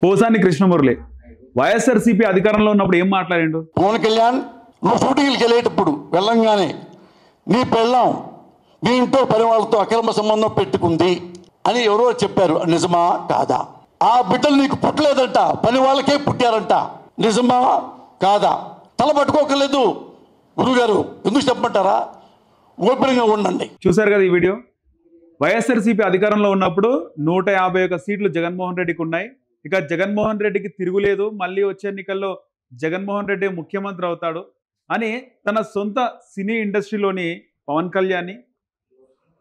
పోసాని కృష్ణమురళి వైఎస్ఆర్సీపీ అధికారంలో ఉన్నప్పుడు ఏం మాట్లాడిండు? పవన్ కళ్యాణ్ నువ్వు షూటింగ్కి వెళ్ళేటప్పుడు వెళ్ళంగానే నీ పెళ్ళాం మీ ఇంట్లో పని వాళ్ళతో అక్రమ సంబంధం పెట్టుకుంది అని ఎవరో చెప్పారు. నిజమా కాదా? ఆ బిడ్డలు నీకు పుట్టలేదంట, పని వాళ్ళకే పుట్టారంట. నిజమా కాదా? తల పట్టుకోకలేదు గురుగారు, ఎందుకు చెప్పమంటారా? ఓపెన్గా ఉండండి. చూసారు కదా ఈ వీడియో. వైఎస్ఆర్సీపీ అధికారంలో ఉన్నప్పుడు 151 సీట్లు జగన్మోహన్ రెడ్డికి ఉన్నాయి. ఇక జగన్మోహన్ రెడ్డికి తిరుగులేదు, మళ్ళీ వచ్చే ఎన్నికల్లో జగన్మోహన్ రెడ్డి ముఖ్యమంత్రి అవుతాడు అని తన సొంత సినీ ఇండస్ట్రీలోని పవన్ కళ్యాణ్ని,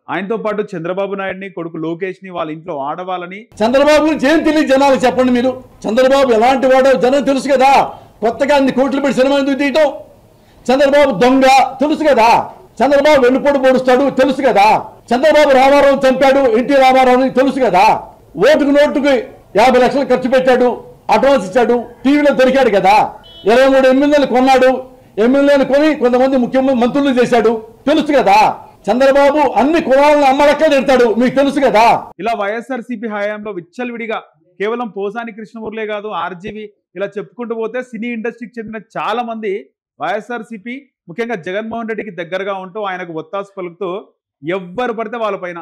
ఆయనతో పాటు చంద్రబాబు నాయుడిని, కొడుకు లోకేష్ని, వాళ్ళ ఇంట్లో ఆడవాళ్ళని. చంద్రబాబు గురించి ఏం తెలియదు జనాలు చెప్పండి మీరు. చంద్రబాబు ఎలాంటి వాడో జనం తెలుసు కదా. కొత్తగా అన్ని కోట్లు పెట్టి సినిమా ఎందుకు తీయటం? చంద్రబాబు దొంగ తెలుసు కదా. చంద్రబాబు వెన్నుపోటు పొడుస్తాడు తెలుసు కదా. చంద్రబాబు రామారావు చంపాడు, ఎన్టీ రామారావు తెలుసు కదా. ఓటుకు నోటుకు 50 లక్షలు ఖర్చు పెట్టాడు, అడ్వాన్స్ ఇచ్చాడు, టీవీలో దొరికాడు కదా. 23 ఎమ్మెల్యేలు కొన్నాడు, ఎమ్మెల్యేలు కొని కొంతమంది ముఖ్యమంత్రి మంత్రులు చేశాడు తెలుసు కదా. చంద్రబాబు అన్ని కులాలను అమ్మలెక్కలు పెడతాడు మీకు తెలుసు కదా. ఇలా వైఎస్ఆర్సీపీ హయాంలో విచ్చలవిడిగా కేవలం పోసాని కృష్ణమురళే కాదు, ఆర్జీవి ఇలా చెప్పుకుంటూ పోతే సినీ ఇండస్ట్రీకి చెందిన చాలా మంది వైఎస్ఆర్సీపీ ముఖ్యంగా జగన్మోహన్ రెడ్డికి దగ్గరగా ఉంటూ ఆయనకు ఒత్తాసు పలుకుతూ ఎవ్వరు పడితే వాళ్ళ పైన,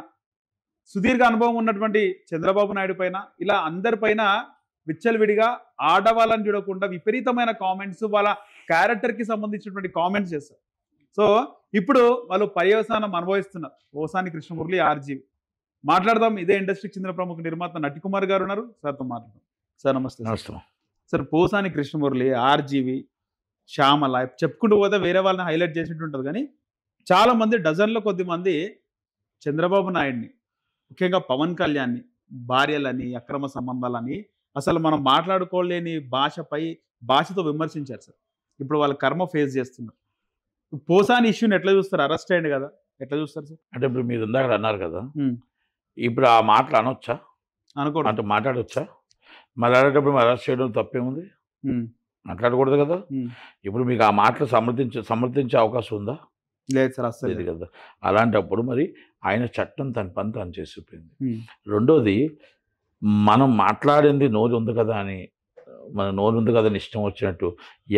సుదీర్ఘ అనుభవం ఉన్నటువంటి చంద్రబాబు నాయుడు పైన, ఇలా అందరిపైన విచ్చలవిడిగా ఆడవాళ్ళని చూడకుండా విపరీతమైన కామెంట్స్, వాళ్ళ క్యారెక్టర్కి సంబంధించినటువంటి కామెంట్స్ చేస్తారు. సో ఇప్పుడు వాళ్ళు పర్యవసానం అనుభవిస్తున్నారు. పోసాని కృష్ణమురళి, ఆర్జీవి. మాట్లాడదాం. ఇదే ఇండస్ట్రీకి చెందిన ప్రముఖ నిర్మాత నటికుమార్ గారు ఉన్నారు, సార్తో మాట్లాడదాం. సార్ నమస్తే. నమస్తే సార్, పోసాని కృష్ణమురళి, ఆర్జీవి, శ్యామల చెప్పుకుంటూ పోతే వేరే వాళ్ళని హైలైట్ చేసినట్టు ఉంటుంది. కానీ చాలామంది డజన్లో కొద్ది మంది చంద్రబాబు నాయుడిని, ముఖ్యంగా పవన్ కళ్యాణ్ని భార్యలని, అక్రమ సంబంధాలని, అసలు మనం మాట్లాడుకోలేని భాషతో విమర్శించారు సార్. ఇప్పుడు వాళ్ళ కర్మ ఫేస్ చేస్తున్నారు. పోసాని ఇష్యూని ఎట్లా చూస్తారు? అరెస్ట్ అయ్యింది కదా, ఎట్లా చూస్తారు సార్? అంటే ఇప్పుడు మీరు ఇందాక అన్నారు కదా, ఇప్పుడు ఆ మాటలు అనొచ్చా? అనుకోండి అంటే మాట్లాడొచ్చా? మాట్లాడేటప్పుడు అరెస్ట్ చేయడం తప్పేముంది? మాట్లాడకూడదు కదా. ఇప్పుడు మీకు ఆ మాటలు సమర్థించే అవకాశం ఉందా? లేదు సార్, అసలు లేదు కదా. అలాంటప్పుడు మరి ఆయన చట్టం తన పని తాను చేసిపోయింది. రెండోది, మనం మాట్లాడింది నోరు ఉంది కదా అని, మన నోరు ఉంది కదా అని ఇష్టం వచ్చినట్టు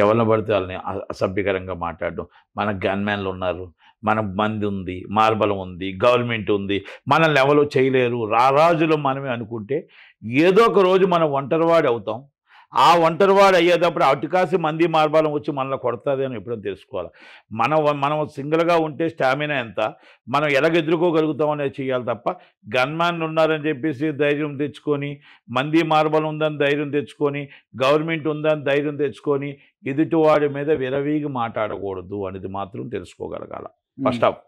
ఎవరిని పడితే వాళ్ళని అసభ్యకరంగా మాట్లాడడం. మన గన్మ్యాన్లు ఉన్నారు, మన మంది ఉంది, మార్బలం ఉంది, గవర్నమెంట్ ఉంది, మనల్ని ఎవరో చేయలేరు, రారాజులు మనమే అనుకుంటే ఏదో ఒక రోజు మనం ఒంటరివాడి అవుతాం. ఆ ఒంటరివాడు అయ్యేటప్పుడు అటుకాసి మంది మార్బలం వచ్చి మనల్ని కొడుతుంది అని ఎప్పుడో తెలుసుకోవాలి. మనం సింగిల్గా ఉంటే స్టామినా ఎంత, మనం ఎలాగ ఎదుర్కోగలుగుతాం అనేది చేయాలి తప్ప, గన్మ్యాన్లు ఉన్నారని చెప్పేసి ధైర్యం తెచ్చుకొని, మంది మార్బలం ఉందని ధైర్యం తెచ్చుకొని, గవర్నమెంట్ ఉందని ధైర్యం తెచ్చుకొని ఎదుటివాడి మీద విరవీగి మాట్లాడకూడదు అనేది మాత్రం తెలుసుకోగలగాల. ఫస్ట్ ఆఫ్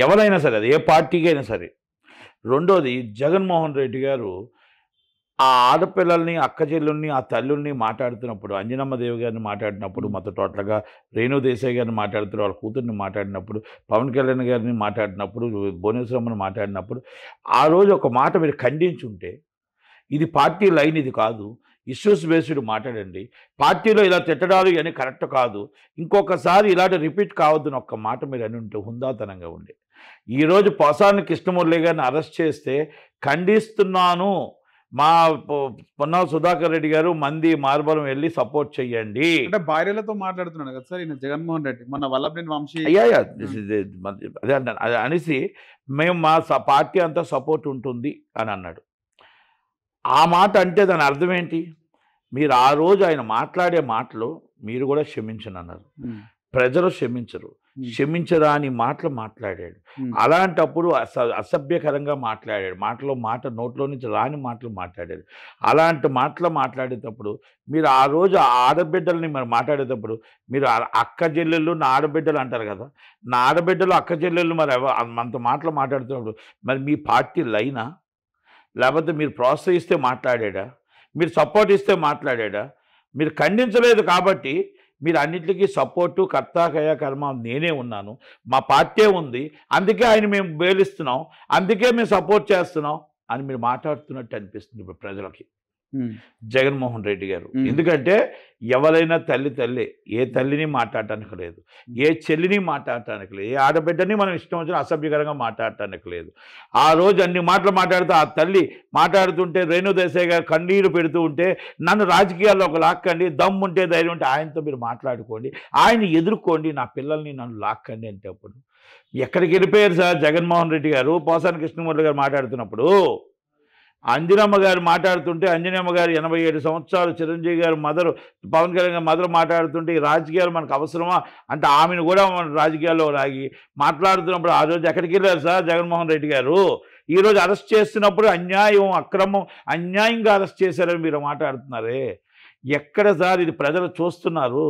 ఎవరైనా సరే, అది ఏ పార్టీకి అయినా సరే. రెండోది, జగన్మోహన్ రెడ్డి గారు ఆ ఆడపిల్లల్ని, అక్క చెల్లుల్ని, ఆ తల్లుల్ని మాట్లాడుతున్నప్పుడు, అంజనమ్మదేవి గారిని మాట్లాడినప్పుడు, మొత్తం టోటల్గా రేణు దేశాయ్ గారిని మాట్లాడుతున్నారు, వాళ్ళ కూతుర్ని మాట్లాడినప్పుడు, పవన్ కళ్యాణ్ గారిని మాట్లాడినప్పుడు, భువనేశ్వరమ్మని మాట్లాడినప్పుడు, ఆ రోజు ఒక మాట మీరు ఖండించుంటే, ఇది పార్టీ లైన్, ఇది కాదు, ఇష్యూస్ బేస్డ్ మాట్లాడండి, పార్టీలో ఇలా తిట్టడాలు ఇవన్నీ కరెక్ట్ కాదు, ఇంకొకసారి ఇలాంటి రిపీట్ కావద్దని ఒక్క మాట మీరు అని ఉంటే హుందాతనంగా ఉండే. ఈరోజు పోసాని కృష్ణమురళి గారిని అరెస్ట్ చేస్తే ఖండిస్తున్నాను, మా పొన్నాల సుధాకర్ రెడ్డి గారు మంది మార్బలం వెళ్ళి సపోర్ట్ చెయ్యండి అంటే భార్యలతో మాట్లాడుతున్నాడు కదా సార్ ఈయన జగన్మోహన్ రెడ్డి. మన వల్లభనేని వంశీ అదే అనేసి మేము మా పార్టీ అంతా సపోర్ట్ ఉంటుంది అని అన్నాడు. ఆ మాట అంటే దాని అర్థం ఏంటి? మీరు ఆ రోజు ఆయన మాట్లాడే మాటలు మీరు కూడా క్షమించను అన్నారు. ప్రజలు క్షమించరా అని మాటలు మాట్లాడాడు. అలాంటప్పుడు అసభ్యకరంగా మాట్లాడాడు. నోట్లో నుంచి రాని మాటలు మాట్లాడాడు. అలాంటి మాటలు మాట్లాడేటప్పుడు మీరు ఆ రోజు ఆడబిడ్డల్ని మరి మాట్లాడేటప్పుడు మీరు అక్క చెల్లెళ్ళు, నా ఆడబిడ్డలు అంటారు కదా, నా ఆడబిడ్డలు, అక్క చెల్లెళ్ళు మరి అంత మాటలు మాట్లాడుతున్నప్పుడు మరి మీ పార్టీ లైనా, లేకపోతే మీరు ప్రోత్సహిస్తే మాట్లాడా, మీరు సపోర్ట్ ఇస్తే మాట్లాడా? మీరు ఖండించలేదు కాబట్టి మీరు అన్నింటికి సపోర్టు, కర్త కర్మ నేనే ఉన్నాను, మా పార్టీ ఉంది, అందుకే ఆయన మేము బేలిస్తున్నాం, అందుకే మేము సపోర్ట్ చేస్తున్నాం అని మీరు మాట్లాడుతున్నట్టు అనిపిస్తుంది ఇప్పుడు ప్రజలకి. జగన్మోహన్ రెడ్డి గారు. ఎందుకంటే ఎవరైనా తల్లి ఏ తల్లిని మాట్లాడటానికి లేదు, ఏ చెల్లిని మాట్లాడటానికి లేదు, ఏ ఆడబిడ్డని మనం ఇష్టం వచ్చిన అసభ్యకరంగా మాట్లాడటానికి లేదు. ఆ రోజు అన్ని మాటలు మాట్లాడుతూ ఆ తల్లి మాట్లాడుతుంటే రేణు దేశాయ్ గారు కన్నీరు పెడుతూ ఉంటే నన్ను రాజకీయాల్లో ఒక లాక్కండి, దమ్ము ఉంటే ధైర్యం ఉంటే ఆయనతో మీరు మాట్లాడుకోండి, ఆయన ఎదుర్కోండి, నా పిల్లల్ని నన్ను లాక్కండి అంటే అప్పుడు ఎక్కడికి వెళ్ళిపోయారు సార్ జగన్మోహన్ రెడ్డి గారు? పోసాని కృష్ణమూర్తి గారు మాట్లాడుతున్నప్పుడు అంజనమ్మ గారు మాట్లాడుతుంటే, అంజనమ్మ గారు 87 సంవత్సరాలు, చిరంజీవి గారు మదరు, పవన్ కళ్యాణ్ గారు మదరు మాట్లాడుతుంటే ఈ రాజకీయాలు మనకు అవసరమా అంటే ఆమెను కూడా మన రాజకీయాల్లో లాగి మాట్లాడుతున్నప్పుడు ఆ రోజు ఎక్కడికి వెళ్ళారు సార్ జగన్మోహన్ రెడ్డి గారు? ఈరోజు అరెస్ట్ చేస్తున్నప్పుడు అన్యాయం, అక్రమం, అన్యాయంగా అరెస్ట్ చేశారని మీరు మాట్లాడుతున్నారే, ఎక్కడ సార్? ఇది ప్రజలు చూస్తున్నారు,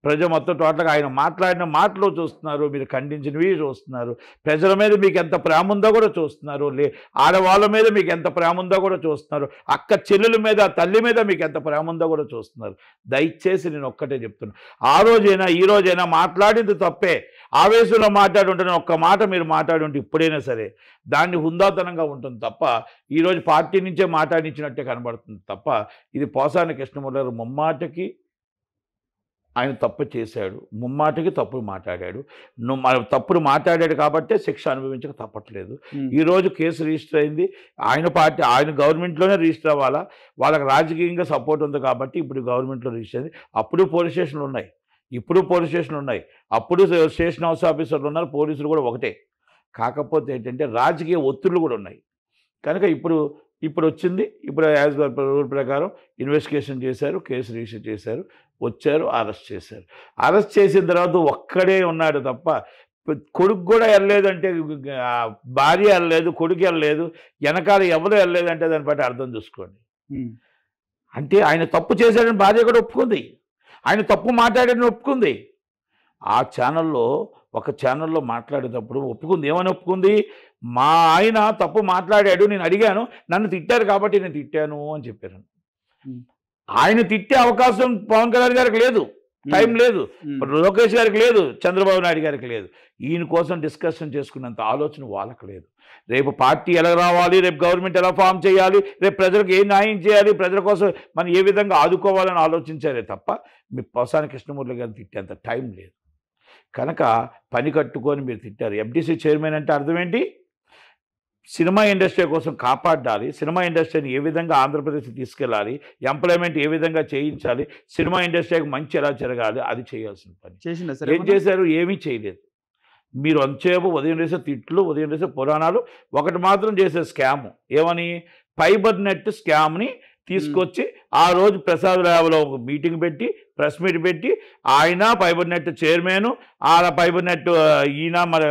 ప్రజలు మొత్తం టోటల్గా ఆయన మాట్లాడిన మాటలు చూస్తున్నారు, మీరు ఖండించినవి చూస్తున్నారు, ప్రజల మీద మీకు ఎంత ప్రేమ ఉందో కూడా చూస్తున్నారు, ఆడవాళ్ళ మీద మీకు ఎంత ప్రేమ ఉందో కూడా చూస్తున్నారు, అక్క చెల్లెల మీద, తల్లి మీద మీకు ఎంత ప్రేమ ఉందో కూడా చూస్తున్నారు. దయచేసి నేను ఒక్కటే చెప్తున్నాను, ఆ రోజైనా ఈ రోజైనా మాట్లాడింది తప్పే, ఆవేశంలో మాట్లాడుంటే ఒక్క మాట మీరు మాట్లాడి ఉంటే ఇప్పుడైనా సరే దాన్ని హుందాతనంగా ఉంటుంది తప్ప ఈరోజు పార్టీ నుంచే మాట్లాడించినట్టే కనబడుతుంది తప్ప ఇది పోసాని కృష్ణమూర్తి గారు ముమ్మాటకి ఆయన తప్పు చేశాడు, ముమ్మాటికి తప్పుడు మాట్లాడాడు. తప్పుడు మాట్లాడాడు కాబట్టే శిక్ష అనుభవించక తప్పట్లేదు. ఈరోజు కేసు రిజిస్టర్ అయింది, ఆయన పార్టీ ఆయన గవర్నమెంట్లోనే రిజిస్టర్ అవ్వాలా, వాళ్ళకి రాజకీయంగా సపోర్ట్ ఉంది కాబట్టి ఇప్పుడు గవర్నమెంట్లో రిజిస్టర్ అయింది. అప్పుడు పోలీస్ స్టేషన్లు ఉన్నాయి, ఇప్పుడు పోలీస్ స్టేషన్లు ఉన్నాయి, అప్పుడు స్టేషన్ హౌస్ ఆఫీసర్లు ఉన్నారు, పోలీసులు కూడా ఒకటే. కాకపోతే ఏంటంటే రాజకీయ ఒత్తిళ్లు కూడా ఉన్నాయి కనుక ఇప్పుడు వచ్చింది, ఇప్పుడు యాజ్ పర్ రూల్ ప్రకారం ఇన్వెస్టిగేషన్ చేశారు, కేసు రిజిస్టర్ చేశారు, వచ్చారు, అరెస్ట్ చేశారు. అరెస్ట్ చేసిన తర్వాత ఒక్కడే ఉన్నాడు తప్ప కొడుకు కూడా వెళ్ళలేదంటే, భార్య వెళ్ళలేదు, కొడుకు వెళ్ళలేదు, వెనకాల ఎవరు వెళ్ళలేదంటే దాన్ని బట్టి అర్థం చూసుకోండి. అంటే ఆయన తప్పు చేశాడని భార్య కూడా ఒప్పుకుంది, ఆయన తప్పు మాట్లాడాడని ఒప్పుకుంది. ఆ ఛానల్లో ఒక ఛానల్లో మాట్లాడేటప్పుడు ఒప్పుకుంది, ఏమని ఒప్పుకుంది? మా ఆయన తప్పు మాట్లాడాడు, నేను అడిగాను, నన్ను తిట్టారు కాబట్టి నేను తిట్టాను అని చెప్పారు. ఆయన తిట్టే అవకాశం పవన్ కళ్యాణ్ గారికి లేదు, టైం లేదు, లోకేష్ గారికి లేదు, చంద్రబాబు నాయుడు గారికి లేదు. ఈయన కోసం డిస్కషన్ చేసుకున్నంత ఆలోచన వాళ్ళకి లేదు. రేపు పార్టీ ఎలా రావాలి, రేపు గవర్నమెంట్ ఎలా ఫామ్ చేయాలి, రేపు ప్రజలకు ఏం న్యాయం చేయాలి, ప్రజల కోసం మనం ఏ విధంగా ఆదుకోవాలని ఆలోచించారే తప్ప మీ పోసాని కృష్ణమూర్తి గారిని తిట్టేంత టైం లేదు. కనుక పని కట్టుకొని మీరు తిట్టారు. ఎఫ్డీసీ చైర్మన్ అంటే అర్థం ఏంటి? సినిమా ఇండస్ట్రీ కోసం కాపాడాలి, సినిమా ఇండస్ట్రీని ఏ విధంగా ఆంధ్రప్రదేశ్ తీసుకెళ్ళాలి, ఎంప్లాయ్మెంట్ ఏ విధంగా చేయించాలి, సినిమా ఇండస్ట్రీకి మంచి ఎలా జరగాలి, అది చేయాల్సిన పని. ఏం చేశారు? ఏమీ చేయలేదు. మీరు అంతసేపు ఉదయం చేసే తిట్లు, ఉదయం చేసే పురాణాలు, ఒకటి మాత్రం చేసే స్కాము. ఏమని? ఫైబర్ నెట్ స్కామ్ని తీసుకొచ్చి ఆ రోజు ప్రసాద్ ల్యాబ్లో ఒక మీటింగ్ పెట్టి, ప్రెస్ మీట్ పెట్టి, ఆయన ఫైబర్ నెట్ చైర్మన్, ఆ ఫైబర్ నెట్ ఈయన మన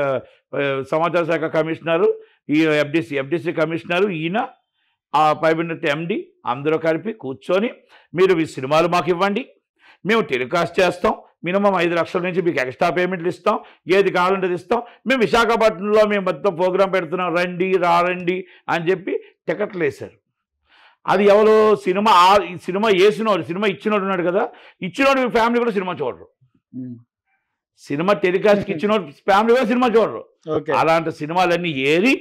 సమాచార శాఖ కమిషనరు, ఈ ఎఫ్డీసీ కమిషనరు, ఈయన ఆ ఫైబర్ నెట్ ఎండి అందరూ కలిపి కూర్చొని మీరు ఈ సినిమాలు మాకు ఇవ్వండి, మేము టెలికాస్ట్ చేస్తాం, మినిమం 5 లక్షల నుంచి మీకు ఎక్స్ట్రా పేమెంట్లు ఇస్తాం, ఏది కావాలంటే ఇస్తాం, మేము విశాఖపట్నంలో మేము మొత్తం ప్రోగ్రాం పెడుతున్నాం, రండి రారండి అని చెప్పి టికెట్లు వేశారు. అది ఎవరు? సినిమా వేసినోడు, సినిమా ఇచ్చినోడు ఉన్నాడు కదా, ఇచ్చినోడు మీ ఫ్యామిలీ కూడా సినిమా చూడరు, సినిమా టెలికాస్ట్కి ఇచ్చినోడు ఫ్యామిలీ కూడా సినిమా చూడరు. అలాంటి సినిమాలన్నీ ఏరి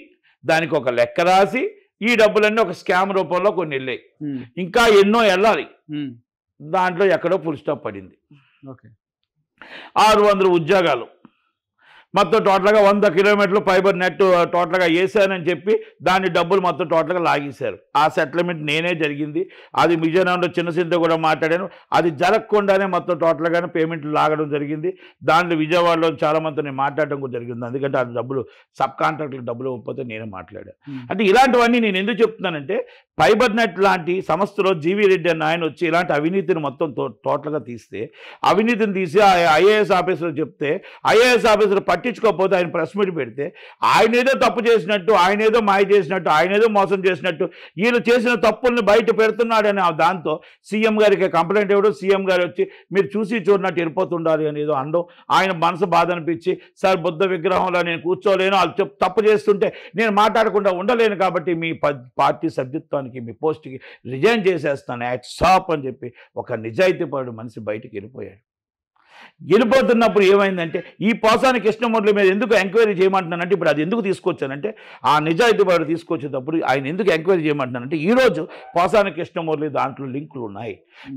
దానికి ఒక లెక్క రాసి ఈ డబ్బులన్నీ ఒక స్కామ్ రూపంలో కొన్ని వెళ్ళాయి, ఇంకా ఎన్నో వెళ్ళాలి. దాంట్లో ఎక్కడో ఫుల్ స్టాప్ పడింది. 600 ఉద్యోగాలు మొత్తం టోటల్గా 100 కిలోమీటర్లు ఫైబర్ నెట్ టోటల్గా వేసానని చెప్పి దాని డబ్బులు మొత్తం టోటల్గా లాగేశారు. ఆ సెటిల్మెంట్ నేనే జరిగింది, అది విజయనగరంలో చిన్నసింతో కూడా మాట్లాడాను, అది జరగకుండానే మొత్తం టోటల్గానే పేమెంట్లు లాగడం జరిగింది. దాంట్లో విజయవాడలో చాలామందితో నేను మాట్లాడడం కూడా జరిగింది, ఎందుకంటే ఆ డబ్బులు సబ్ కాంట్రాక్టులకు డబ్బులు ఇవ్వకపోతే నేనే మాట్లాడాను. అంటే ఇలాంటివన్నీ నేను ఎందుకు చెప్తున్నానంటే ఫైబర్ నెట్ లాంటి సంస్థలో జీవీ రెడ్డి అన్న ఆయన వచ్చి ఇలాంటి అవినీతిని మొత్తం టోటల్గా తీస్తే, అవినీతిని తీసి ఐఏఎస్ ఆఫీసర్ చెప్తే, ఐఏఎస్ ఆఫీసర్ పట్టించుకోకపోతే ఆయన ప్రెస్ మీట్ పెడితే ఆయన ఏదో తప్పు చేసినట్టు, ఆయన ఏదో మాయ చేసినట్టు, ఆయన ఏదో మోసం చేసినట్టు, వీళ్ళు చేసిన తప్పుల్ని బయట పెడుతున్నాడని దాంతో సీఎం గారికి కంప్లైంట్ ఇవ్వడం, సీఎం గారు వచ్చి మీరు చూసి చూడనట్టు వెళ్ళిపోతుండాలి అని ఏదో అనడం, ఆయన మనసు బాధ అనిపించి సార్ బుద్ధ విగ్రహంలో నేను కూర్చోలేను, వాళ్ళు తప్పు చేస్తుంటే నేను మాట్లాడకుండా ఉండలేను కాబట్టి మీ పార్టీ సభ్యత్వానికి, మీ పోస్ట్కి రిజైన్ చేసేస్తాను, యాట్ సాప్ అని చెప్పి ఒక నిజాయితీపరుడు మనిషి బయటికి వెళ్ళిపోయాడు. వెళ్ళిపోతున్నప్పుడు ఏమైందంటే ఈ పోసాని కృష్ణమూర్తి మీద ఎందుకు ఎంక్వైరీ చేయమంటున్నానంటే ఇప్పుడు అది ఎందుకు తీసుకొచ్చానంటే ఆ నిజాయితీ వాడు తీసుకొచ్చేటప్పుడు ఆయన ఎందుకు ఎంక్వైరీ చేయమంటున్నానంటే ఈరోజు పోసాని కృష్ణమూర్తి దాంట్లో లింకులు ఉన్నాయి.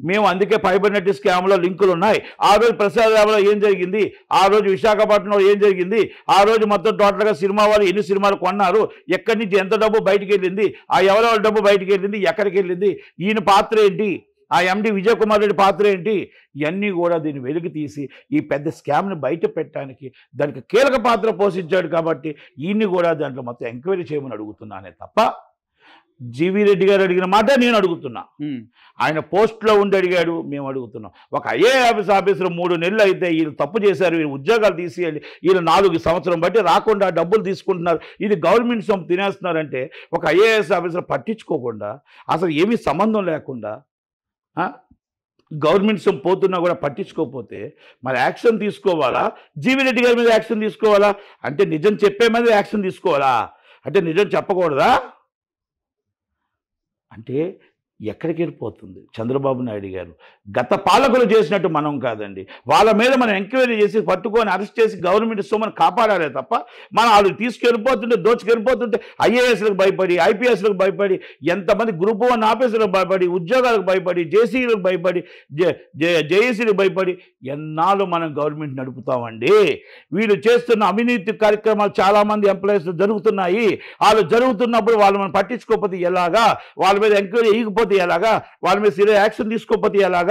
మేము అందుకే ఫైబర్ నెట్ స్కామ్లో లింకులు ఉన్నాయి. ఆ రోజు ప్రసాద్ ఏం జరిగింది, ఆ రోజు విశాఖపట్నంలో ఏం జరిగింది, ఆ రోజు మొత్తం టోటల్గా సినిమా వాళ్ళు ఎన్ని సినిమాలు కొన్నారు, ఎక్కడి నుంచి ఎంత డబ్బు బయటికి వెళ్ళింది, ఆ ఎవరెవరి డబ్బు బయటికి వెళ్ళింది, ఎక్కడికి వెళ్ళింది, ఈయన పాత్ర ఏంటి, ఆ ఎండి విజయ్ కుమార్ రెడ్డి పాత్ర ఏంటి, ఇవన్నీ కూడా దీన్ని వెలికి తీసి ఈ పెద్ద స్కామ్ని బయట పెట్టడానికి దానికి కీలక పాత్ర పోషించాడు కాబట్టి ఈయన్ని కూడా దాంట్లో మొత్తం ఎంక్వైరీ చేయమని అడుగుతున్నానే తప్ప జీవీ రెడ్డి గారు అడిగిన మాట నేను అడుగుతున్నా. ఆయన పోస్ట్లో ఉండి అడిగాడు, మేము అడుగుతున్నాం. ఒక ఐఏఎస్ ఆఫీసర్ 3 నెలలు అయితే వీళ్ళు తప్పు చేశారు, వీళ్ళు ఉద్యోగాలు తీసేయాలి, వీళ్ళు 4 సంవత్సరం బట్టి రాకుండా డబ్బులు తీసుకుంటున్నారు, ఇది గవర్నమెంట్ సొమ్ము తినేస్తున్నారంటే ఒక ఐఏఎస్ ఆఫీసర్ పట్టించుకోకుండా అసలు ఏమీ సంబంధం లేకుండా గవర్నమెంట్ సొమ్ము పోతున్నా కూడా పట్టించుకోకపోతే మరి యాక్షన్ తీసుకోవాలా, జీవీ రెడ్డి గారి మీద యాక్షన్ తీసుకోవాలా, అంటే నిజం చెప్పే మీద యాక్షన్ తీసుకోవాలా, అంటే నిజం చెప్పకూడదా, అంటే ఎక్కడికి వెళ్ళిపోతుంది చంద్రబాబు నాయుడు గారు. గత పాలకులు చేసినట్టు మనం కాదండి, వాళ్ళ మీద మనం ఎంక్వైరీ చేసి పట్టుకొని అరెస్ట్ చేసి గవర్నమెంట్ సొమ్మును కాపాడాలే తప్ప మనం వాళ్ళు తీసుకెళ్ళిపోతుంటే దోచుకెళ్ళిపోతుంటే ఐఏఎస్లకు భయపడి, ఐపీఎస్లకు భయపడి, ఎంతమంది గ్రూప్ 1 ఆఫీసర్లకు భయపడి, ఉద్యోగాలకు భయపడి, జేసీలకు భయపడి, జేఏసీలకు భయపడి ఎన్నాళ్ళు మనం గవర్నమెంట్ నడుపుతామండి. వీళ్ళు చేస్తున్న అవినీతి కార్యక్రమాలు చాలామంది ఎంప్లాయీస్ జరుగుతున్నాయి. వాళ్ళు జరుగుతున్నప్పుడు వాళ్ళు మనం పట్టించుకోకపోతే ఎలాగా, వాళ్ళ మీద ఎంక్వైరీ వేయకపోతే ఎలాగా, వాళ్ళ మీద సీరియస్ యాక్షన్ తీసుకోకపోతే ఎలాగా.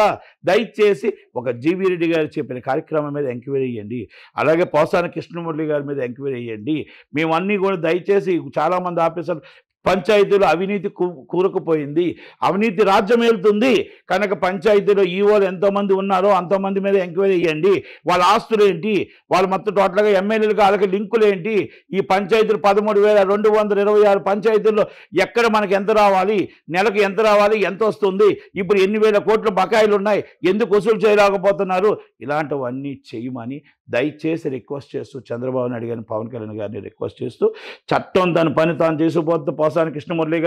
దయచేసి ఒక జీవీ రెడ్డి గారు చెప్పిన కార్యక్రమం మీద ఎంక్వైరీ చేయండి, అలాగే పోసాని కృష్ణమూర్తి గారి మీద ఎంక్వైరీ చేయండి. మేము అన్నీ కూడా దయచేసి చాలామంది ఆఫీసర్లు పంచాయతీలో అవినీతి కూరుకుపోయింది, అవినీతి రాజ్యం వెళ్తుంది కనుక పంచాయతీలో ఈఓలు ఎంతోమంది ఉన్నారో అంతమంది మీద ఎంక్వైరీ చేయండి. వాళ్ళ ఆస్తులు ఏంటి, వాళ్ళు మొత్తం టోటల్గా ఎమ్మెల్యేలకు వాళ్ళకి లింకులు ఏంటి, ఈ పంచాయతీలు 13,226 పంచాయతీల్లో ఎక్కడ మనకి ఎంత రావాలి, నెలకు ఎంత రావాలి, ఎంత వస్తుంది, ఇప్పుడు ఎన్ని వేల కోట్ల బకాయిలు ఉన్నాయి, ఎందుకు వసూలు చేయలేకపోతున్నారు, ఇలాంటివన్నీ చేయమని దయచేసి రిక్వెస్ట్ చేస్తూ చంద్రబాబు నాయుడు గారిని, పవన్ కళ్యాణ్ గారిని రిక్వెస్ట్ చేస్తూ చట్టం తన పని తాను చేసిపోతే పోసాని కృష్ణమూర్తి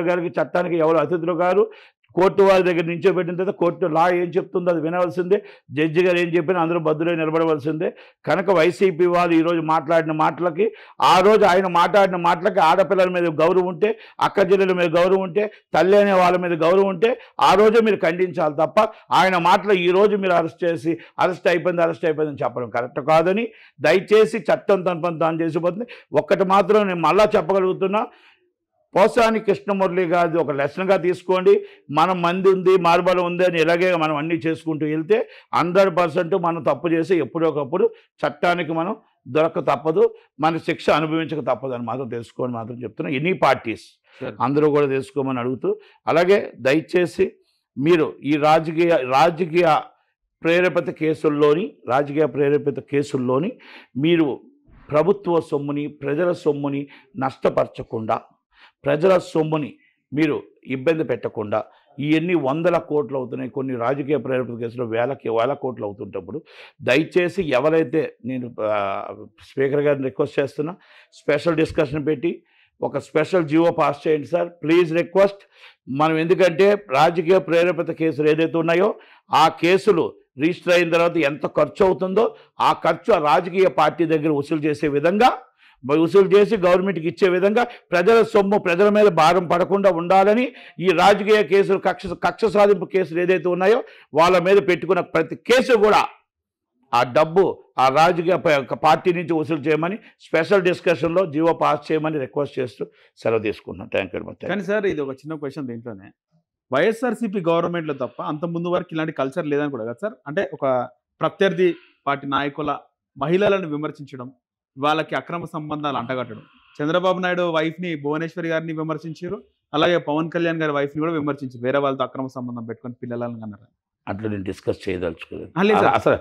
గారికి చట్టానికి ఎవరు అతిథులు గారు. కోర్టు వారి దగ్గర నించోబెట్టిన తర్వాత కోర్టు లా ఏం చెప్తుందో అది వినవలసిందే, జడ్జి గారు ఏం చెప్పినా అందరూ బద్దులై నిలబడవలసిందే. కనుక వైసీపీ వాళ్ళు ఈరోజు మాట్లాడిన మాటలకి, ఆ రోజు ఆయన మాట్లాడిన మాటలకి ఆడపిల్లల మీద గౌరవం ఉంటే, అక్క చెల్లెల మీద గౌరవం ఉంటే, తల్లి అనే వాళ్ళ మీద గౌరవం ఉంటే ఆ రోజే మీరు ఖండించాలి తప్ప ఆయన మాటలు ఈరోజు మీరు అరెస్ట్ అయిపోయిందని చెప్పడం కరెక్ట్ కాదని దయచేసి చట్టం తన పని తాను చేసిపోతుంది. ఒక్కటి మాత్రం నేను మళ్ళా చెప్పగలుగుతున్నా, పోసాని కృష్ణమూర్తి గారిది ఒక లెసన్గా తీసుకోండి. మనం మంది ఉంది, మార్బలం ఉంది అని ఇలాగే మనం అన్నీ చేసుకుంటూ వెళ్తే 100% మనం తప్పు చేసి ఎప్పుడొకప్పుడు చట్టానికి మనం దొరక తప్పదు, మన శిక్ష అనుభవించక తప్పదు అని మాత్రం తెలుసుకోని మాత్రం చెప్తున్నా. ఎనీ పార్టీస్ అందరూ కూడా తెలుసుకోమని అడుగుతూ, అలాగే దయచేసి మీరు ఈ రాజకీయ ప్రేరేపిత కేసుల్లోని మీరు ప్రభుత్వ సొమ్ముని, ప్రజల సొమ్ముని నష్టపరచకుండా, ప్రజల సొమ్ముని మీరు ఇబ్బంది పెట్టకుండా, ఇవన్నీ 100 కోట్లు అవుతున్నాయి, కొన్ని రాజకీయ ప్రేరేపిత కేసులు వేల కోట్లు అవుతుంటప్పుడు దయచేసి ఎవరైతే, నేను స్పీకర్ గారిని రిక్వెస్ట్ చేస్తున్నా, స్పెషల్ డిస్కషన్ పెట్టి ఒక స్పెషల్ జీవో పాస్ చేయండి సార్, ప్లీజ్ రిక్వెస్ట్. మనం ఎందుకంటే రాజకీయ ప్రేరేపిత కేసులు ఏదైతే ఉన్నాయో ఆ కేసులు రిజిస్టర్ అయిన తర్వాత ఎంత ఖర్చు అవుతుందో ఆ ఖర్చు ఆ రాజకీయ పార్టీ దగ్గర వసూలు చేసి గవర్నమెంట్కి ఇచ్చే విధంగా ప్రజల సొమ్ము ప్రజల మీద భారం పడకుండా ఉండాలని ఈ రాజకీయ కేసులు, కక్ష సాధింపు కేసులు ఏదైతే ఉన్నాయో వాళ్ళ మీద పెట్టుకున్న ప్రతి కేసు కూడా ఆ డబ్బు ఆ రాజకీయ పార్టీ నుంచి వసూలు చేయమని స్పెషల్ డిస్కషన్లో జీవో పాస్ చేయమని రిక్వెస్ట్ చేస్తూ సెలవు తీసుకున్నాను. Thank you very much. కానీ సార్ ఇది ఒక చిన్న క్వశ్చన్, దీంట్లోనే వైఎస్ఆర్సీపీ గవర్నమెంట్లో తప్ప అంత ముందు వరకు ఇలాంటి కల్చర్ లేదని కూడా కదా సార్. అంటే ఒక ప్రత్యర్థి పార్టీ నాయకుల మహిళలను విమర్శించడం, వాళ్ళకి అక్రమ సంబంధాలు అంటగట్టడం, చంద్రబాబు నాయుడు వైఫ్ని భువనేశ్వరి గారిని విమర్శించారు, అలాగే పవన్ కళ్యాణ్ గారి వైఫ్ని కూడా విమర్శించారు, వేరే వాళ్ళతో అక్రమ సంబంధం పెట్టుకొని పిల్లలను అన్నారు. అట్లా నేను డిస్కస్ చేయదలుచుకోలేదు అసలు.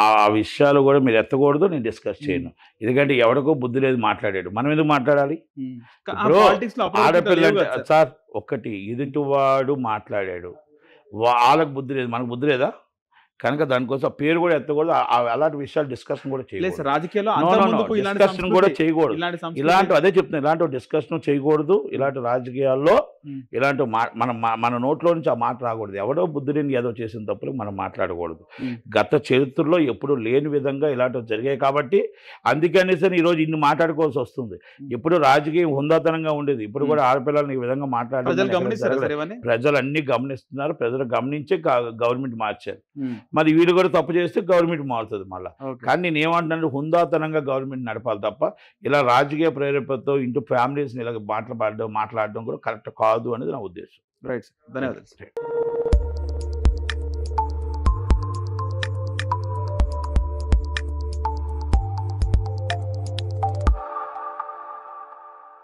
ఆ విషయాలు కూడా మీరు ఎత్తకూడదు, నేను డిస్కస్ చేయను. ఎందుకంటే ఎవరికో బుద్ధి లేదు మాట్లాడాడు, మనం ఎందుకు మాట్లాడాలి? ఆడపిల్ల సార్ ఒక్కటి, ఎదుటివాడు మాట్లాడాడు, వాళ్ళకు బుద్ధి లేదు, మనకు బుద్ధి లేదా? కనుక దానికోసం ఆ పేరు కూడా ఎత్తకూడదు, అలాంటి విషయాలు డిస్కషన్ కూడా లేదు చేయకూడదు. సార్, రాజకీయాల్లో No, అంత no, no. ముందుకు ఇలాంటి డిస్కషన్ కూడా సంస్కృతి, చేయకూడదు. ఇలాంటి సంస్కృతి ఇలాంటి అదే చెప్తున్నా, ఇలాంటి డిస్కషన్ చేయకూడదు. ఇలాంటి రాజకీయాల్లో ఉమ్. ఇలాంటి మన నోట్లో నుంచి ఆ మాట రాకూడదు. ఎవడో బుద్ధుడిని ఏదో చేసిన తప్పులు మనం మాట్లాడకూడదు. ఉమ్. గత చరిత్రలో ఎప్పుడు లేని విధంగా ఇలాంటివి జరిగాయి కాబట్టి అందుకనేసి ఈరోజు ఇన్ని మాట్లాడుకోవాల్సి వస్తుంది. ఇప్పుడు రాజకీయం హుందాతనంగా ఉండేది, ఇప్పుడు కూడా ఆడపిల్లల్ని ఈ విధంగా ప్రజలు మాట్లాడడం గమనిస్తారా సార్ ఇవన్నీ? ప్రజలు అన్ని గమనిస్తున్నారు. ప్రజలు గమనించే గవర్నమెంట్ మార్చారు. ఉమ్. మరి వీళ్ళు కూడా తప్పు చేస్తే గవర్నమెంట్ మారుతుంది మళ్ళీ. ఓకే. కానీ నేను ఏమంటున్నాను, హుందాతనంగా గవర్నమెంట్ నడపాలి తప్ప ఇలా రాజకీయ ప్రేరేపణతో ఇంటూ ఫ్యామిలీస్ని ఇలా మాట్లాడడం కూడా కరెక్ట్ కాదు అనేది నా ఉద్దేశం. రైట్ సార్, ధన్యవాదాలు.